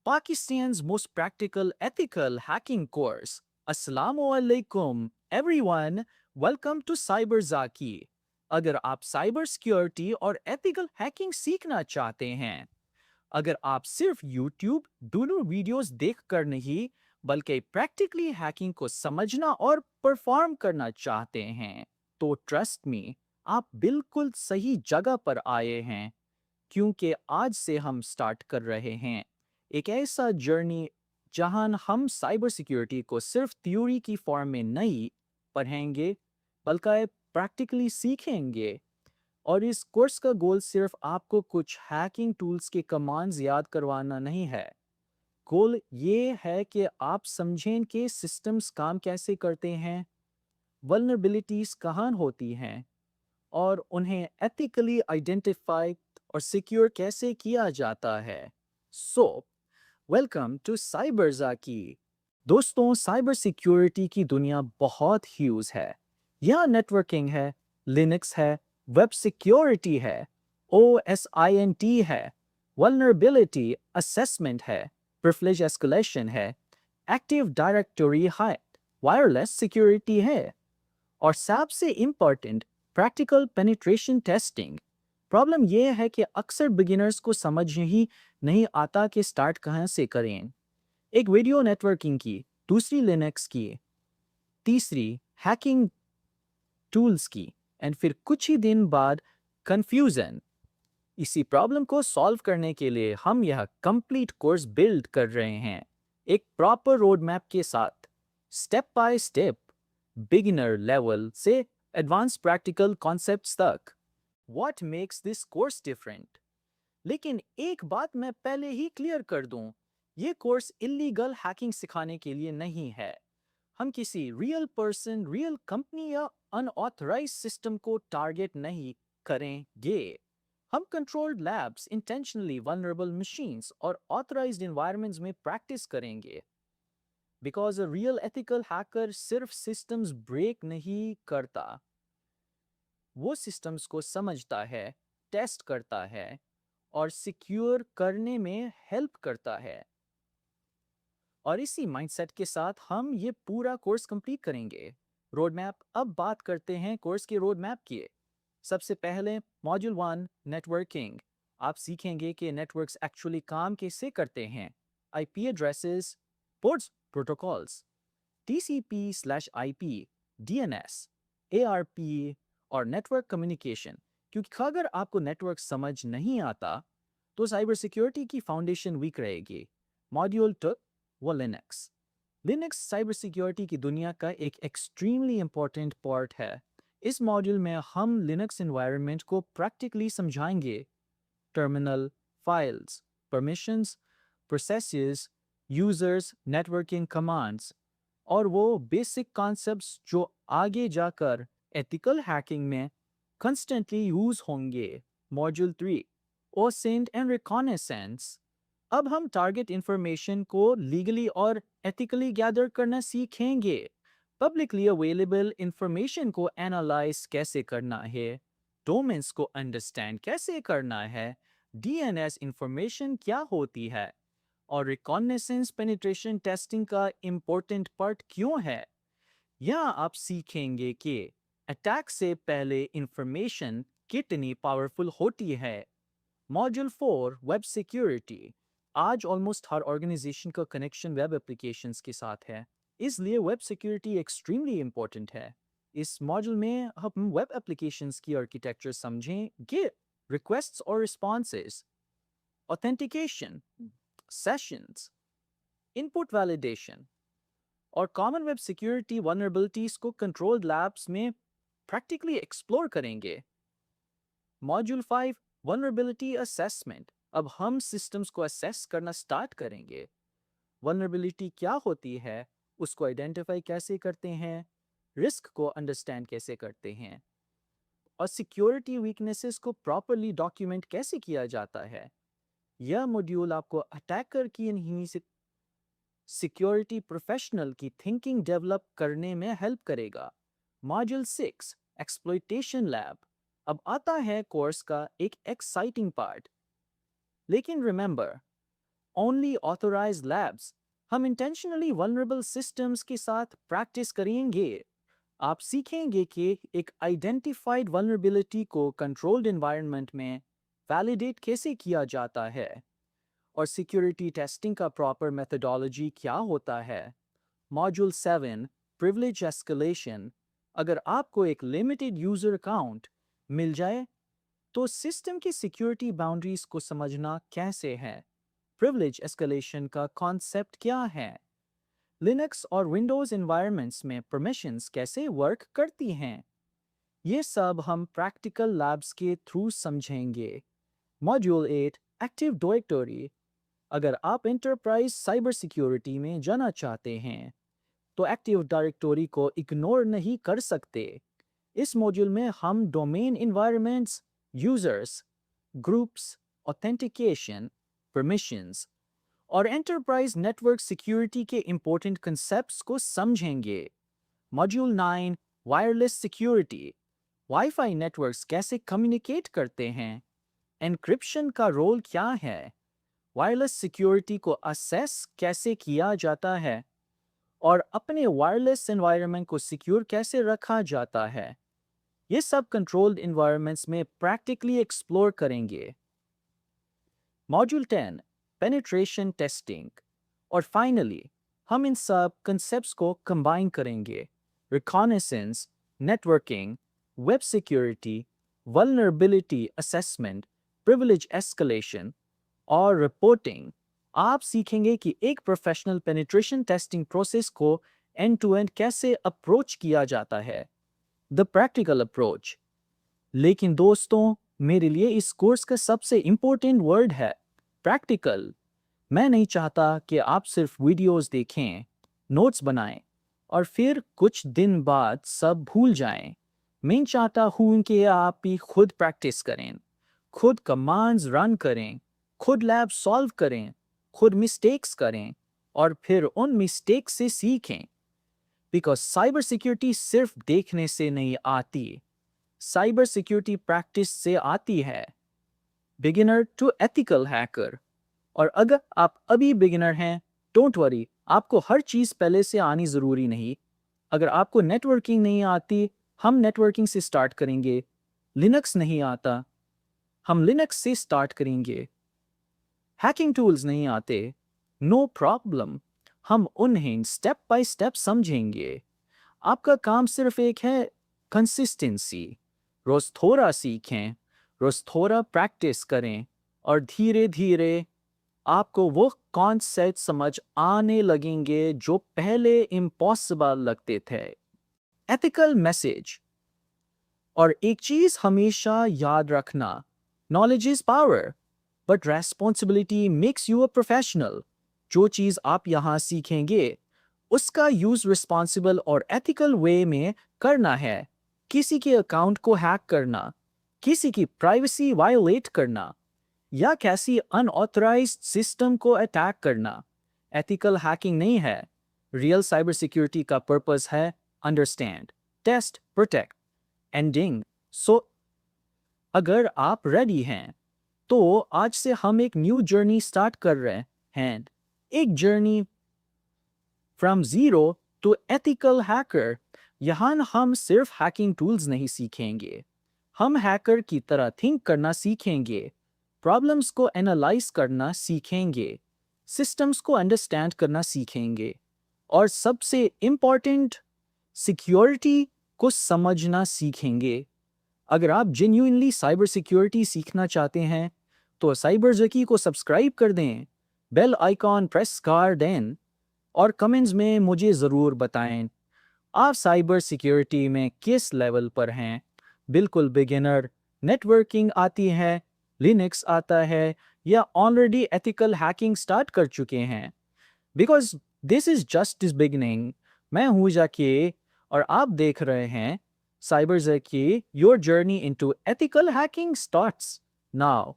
Pakistan's most practical ethical hacking course. Assalamu alaikum everyone, welcome to Cyber Zaki. अगर आप cyber security और ethical hacking सीखना चाहते हैं, अगर आप सिर्फ YouTube दोनों वीडियोस देखकर नहीं बल्कि प्रैक्टिकली हैकिंग को समझना और परफॉर्म करना चाहते हैं, तो ट्रस्ट मी, आप बिल्कुल सही जगह पर आए हैं, क्योंकि आज से हम स्टार्ट कर रहे हैं एक ऐसा जर्नी जहां हम साइबर सिक्योरिटी को सिर्फ थ्योरी की फॉर्म में नहीं पढ़ेंगे बल्कि प्रैक्टिकली सीखेंगे। और इस कोर्स का गोल सिर्फ आपको कुछ हैकिंग टूल्स के कमांड्स याद करवाना नहीं है। गोल ये है कि आप समझें कि सिस्टम्स काम कैसे करते हैं, वल्नरेबिलिटीज कहाँ होती हैं और उन्हें एथिकली आइडेंटिफाई और सिक्योर कैसे किया जाता है। So welcome to cyber Zaki. दोस्तों, साइबर सिक्योरिटी की दुनिया बहुत ह्यूज है। यहाँ नेटवर्किंग है, लिनक्स है, वेब सिक्योरिटी है, OSINT है, वल्नरेबिलिटी असेसमेंट है, प्रिविलेज एस्केलेशन है, एक्टिव डायरेक्टरी है, वायरलेस सिक्योरिटी है, और सबसे important practical penetration testing. Problem यह है कि अक्सर बिगिनर्स को समझ ही नहीं आता कि स्टार्ट कहाँ से करें। एक वीडियो नेटवर्किंग की, दूसरी लिनक्स की, तीसरी हैकिंग टूल्स की, एंड फिर कुछ ही दिन बाद कंफ्यूजन। इसी प्रॉब्लम को सॉल्व करने के लिए हम यह कंप्लीट कोर्स बिल्ड कर रहे हैं, एक प्रॉपर रोड मैप के साथ, step by step, beginner level से एडवांस प्रैक्टिकल कॉन्सेप्ट्स तक। What makes this course different? लेकिन एक बात मैं पहले ही क्लियर कर दूं, ये कोर्स इलीगल हैकिंग सिखाने के लिए नहीं है। हम किसी रियल पर्सन, रियल कंपनी या अनऑथराइज सिस्टम को टारगेट नहीं करेंगे। हम controlled labs, intentionally vulnerable machines और ऑथराइज्ड एनवायरनमेंट्स में प्रैक्टिस करेंगे। Because a real ethical hacker सिर्फ सिस्टम्स ब्रेक नहीं करता, वो सिस्टम्स को समझता है, टेस्ट करता है और सिक्योर करने में हेल्प करता है। और इसी माइंडसेट के साथ हम ये पूरा कोर्स कंप्लीट करेंगे। Road map. अब बात करते हैं कोर्स के रोड मैप की। सबसे पहले मॉड्यूल 1 नेटवर्किंग। आप सीखेंगे कि नेटवर्क्स एक्चुअली काम कैसे करते हैं, IP addresses, ports, protocols, TCP/IP, DNS, ARP और नेटवर्क कम्युनिकेशन। क्योंकि अगर आपको नेटवर्क समझ नहीं आता तो साइबर सिक्योरिटी की फाउंडेशन वीक रहेगी। मॉड्यूल 2 वो लिनक्स। लिनक्स साइबर सिक्योरिटी की दुनिया का एक एक्सट्रीमली इंपॉर्टेंट पार्ट है। इस मॉड्यूल में हम लिनक्स एनवायरनमेंट को प्रैक्टिकली समझाएंगे। Terminal, files, permissions, processes, users, networking commands और वो बेसिक कॉन्सेप्ट्स जो आगे जाकर एथिकल हैकिंग में कंस्टेंटली यूज होंगे। Module 3 OSINT and reconnaissance. अब हम टारगेट इंफॉर्मेशन को लीगली और एथिकली गैदर करना सीखेंगे। पब्लिकली अवेलेबल इंफॉर्मेशन को एनालाइज कैसे करना है, डोमेन्स को अंडरस्टैंड कैसे करना है, DNS इंफॉर्मेशन क्या होती है और रिकॉनेसेंस पेनिट्रेशन टेस्टिंग का इम्पोर्टेंट पार्ट क्यों है। यहाँ आप सीखेंगे कि अटैक से पहले इंफॉर्मेशन कितनी पावरफुल होती है। Module 4 web security. आज ऑलमोस्ट हर ऑर्गेनाइजेशन का कनेक्शन वेब एप्लीकेशंस के साथ है, इसलिए वेब सिक्योरिटी एक्सट्रीमली इंपॉर्टेंट है। इस मॉड्यूल में हम वेब एप्लीकेशंस की आर्किटेक्चर समझेंगे, रिक्वेस्ट्स और responses, authentication, sessions, input validation और कॉमन वेब सिक्योरिटी वल्नरेबिलिटीज को कंट्रोल्ड लैब्स में प्रैक्टिकली एक्सप्लोर करेंगे। Module 5 vulnerability assessment. अब हम सिस्टम्स को असेस करना स्टार्ट करेंगे। वल्नरेबिलिटी क्या होती है, उसको आइडेंटिफाई कैसे करते हैं, रिस्क को अंडरस्टैंड कैसे करते हैं और सिक्योरिटी वीकनेसेस को प्रॉपरली डॉक्यूमेंट कैसे किया जाता है। यह मॉड्यूल आपको अटैकर की नहीं सिक्योरिटी प्रोफेशनल की थिंकिंग डेवलप करने में हेल्प करेगा। Module 6 exploitation lab. अब आता है कोर्स का एक एक्साइटिंग पार्ट। लेकिन रिमेंबर, only authorized labs. हम intentionally vulnerable systems के साथ practice करेंगे। आप सीखेंगे कि एक identified vulnerability को controlled environment में validate कैसे किया जाता है और security testing का proper methodology क्या होता है। Module 7 Privilege Escalation। अगर आपको एक limited user account मिल जाए तो सिस्टम की सिक्योरिटी बाउंड्रीज को समझना कैसे है। प्रिविलेज एस्केलेशन का कॉन्सेप्ट क्या है। लिनक्स और विंडोज एनवायरनमेंट्स में परमिशंस कैसे वर्क करती हैं। ये सब हम प्रैक्टिकल लैब्स के थ्रू समझेंगे। Module 8 active directory. अगर आप एंटरप्राइज साइबर सिक्योरिटी में जाना चाहते हैं तो एक्टिव डायरेक्टरी को इग्नोर नहीं कर सकते। इस मॉड्यूल में हम domain environments, users, groups, authentication, permissions और enterprise network security के important concepts को समझेंगे। Module 9 Wireless Security। Wi-Fi networks कैसे communicate करते हैं? Encryption का role क्या है? Wireless security को assess कैसे किया जाता है? और अपने wireless environment को secure कैसे रखा जाता है? ये सब कंट्रोल्ड इन्वायरमेंट्स में प्रैक्टिकली एक्सप्लोर करेंगे। Module 10 penetration testing. और फाइनली हम इन सब कंसेप्ट्स को कंबाइन करेंगे। Reconnaissance, networking, web security, vulnerability assessment, privilege escalation और रिपोर्टिंग। आप सीखेंगे कि एक प्रोफेशनल पेनिट्रेशन टेस्टिंग प्रोसेस को एंड टू एंड कैसे अप्रोच किया जाता है। The practical approach. लेकिन दोस्तों, मेरे लिए इस कोर्स का सबसे इम्पोर्टेंट वर्ड है प्रैक्टिकल। मैं नहीं चाहता कि आप सिर्फ वीडियोस देखें, नोट्स बनाएं और फिर कुछ दिन बाद सब भूल जाएं। मैं चाहता हूं कि आप भी खुद प्रैक्टिस करें, खुद कमांड्स रन करें, खुद लैब सॉल्व करें, खुद मिस्टेक्स करें और फिर उन मिस्टेक्स से सीखें। बिकॉज साइबर सिक्योरिटी सिर्फ देखने से नहीं आती, साइबर सिक्योरिटी प्रैक्टिस से आती है। Beginner to ethical hacker. और अगर आप अभी बिगिनर हैं, डोंट वरी, आपको हर चीज़ पहले से आनी ज़रूरी नहीं। अगर आपको नेटवर्किंग नहीं आती, हम नेटवर्किंग से स्टार्ट करेंगे। लिनक्स नहीं आता, हम लिनक्स से स्टार्ट करेंगे। हैकिंग टूल्स नहीं आते, नो प्रॉब्लम, हम उन्हें स्टेप बाय स्टेप समझेंगे। आपका काम सिर्फ एक है, कंसिस्टेंसी। रोज थोड़ा सीखें, रोज थोड़ा प्रैक्टिस करें और धीरे धीरे आपको वो कॉन्सेप्ट समझ आने लगेंगे जो पहले इम्पॉसिबल लगते थे। Ethical message. और एक चीज हमेशा याद रखना, knowledge is power but responsibility makes you a professional. जो चीज आप यहाँ सीखेंगे उसका यूज रिस्पॉन्सिबल और एथिकल वे में करना है। किसी के अकाउंट को हैक करना, किसी की प्राइवेसी वायोलेट करना या किसी अनऑथराइज्ड सिस्टम को अटैक करना एथिकल हैकिंग नहीं है। रियल साइबर सिक्योरिटी का पर्पस है अंडरस्टैंड, टेस्ट, प्रोटेक्ट, एंडिंग। सो अगर आप रेडी हैं तो आज से हम एक न्यू जर्नी स्टार्ट कर रहे हैं। एक journey from zero to ethical hacker. यहाँ हम सिर्फ हैकिंग टूल्स नहीं सीखेंगे, हम हैकर की तरह थिंक करना सीखेंगे, प्रॉब्लम्स को एनालाइज करना सीखेंगे, सिस्टम्स को अंडरस्टैंड करना सीखेंगे और सबसे इम्पॉर्टेंट, सिक्योरिटी को समझना सीखेंगे। अगर आप जेन्युइनली साइबर सिक्योरिटी सीखना चाहते हैं तो साइबर जकी को सब्सक्राइब कर दें, बेल आइकॉन प्रेस कर दें और कमेंट्स में मुझे ज़रूर बताएं आप साइबर सिक्योरिटी में किस लेवल पर हैं। बिल्कुल बिगिनर, नेटवर्किंग आती है, लिनक्स आता है या ऑलरेडी एथिकल हैकिंग स्टार्ट कर चुके हैं। Because this is just is beginning. मैं हूँ जाकी और आप देख रहे हैं cyber Zaki, your journey into ethical hacking starts now.